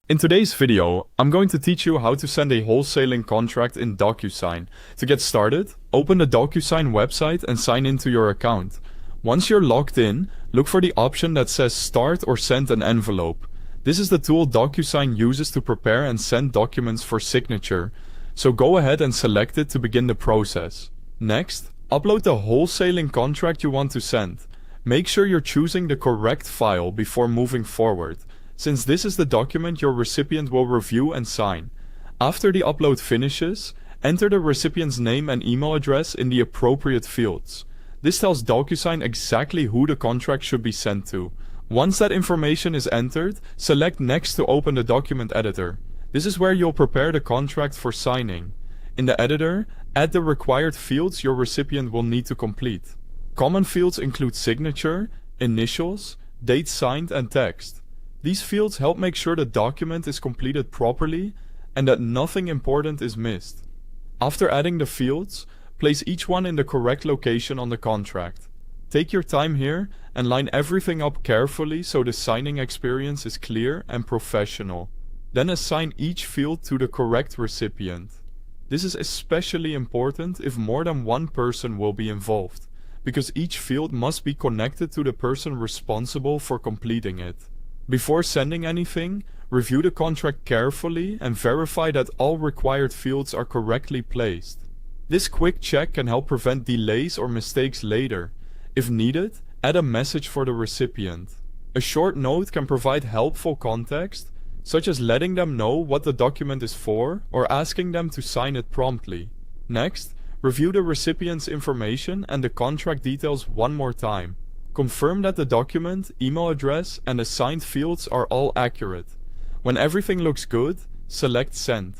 In today's video, I'm going to teach you how to send a wholesaling contract in DocuSign. To get started, open the DocuSign website and sign into your account. Once you're logged in, look for the option that says Start or Send an Envelope. This is the tool DocuSign uses to prepare and send documents for signature. So go ahead and select it to begin the process. Next, upload the wholesaling contract you want to send. Make sure you're choosing the correct file before moving forward, since this is the document your recipient will review and sign. After the upload finishes, enter the recipient's name and email address in the appropriate fields. This tells DocuSign exactly who the contract should be sent to. Once that information is entered, select Next to open the document editor. This is where you'll prepare the contract for signing. In the editor, add the required fields your recipient will need to complete. Common fields include signature, initials, date signed, and text. These fields help make sure the document is completed properly and that nothing important is missed. After adding the fields, place each one in the correct location on the contract. Take your time here and line everything up carefully so the signing experience is clear and professional. Then assign each field to the correct recipient. This is especially important if more than one person will be involved, because each field must be connected to the person responsible for completing it. Before sending anything, review the contract carefully and verify that all required fields are correctly placed. This quick check can help prevent delays or mistakes later. If needed, add a message for the recipient. A short note can provide helpful context, such as letting them know what the document is for or asking them to sign it promptly. Next, review the recipient's information and the contract details one more time. Confirm that the document, email address, and assigned fields are all accurate. When everything looks good, select Send.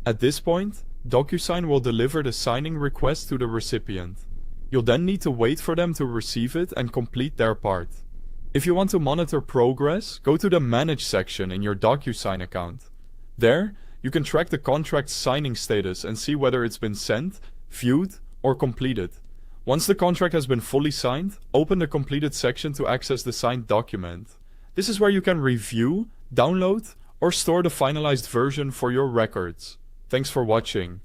At this point, DocuSign will deliver the signing request to the recipient. You'll then need to wait for them to receive it and complete their part. If you want to monitor progress, go to the Manage section in your DocuSign account. There, you can track the contract's signing status and see whether it's been sent, viewed, or completed. Once the contract has been fully signed, open the completed section to access the signed document. This is where you can review, download, or store the finalized version for your records. Thanks for watching.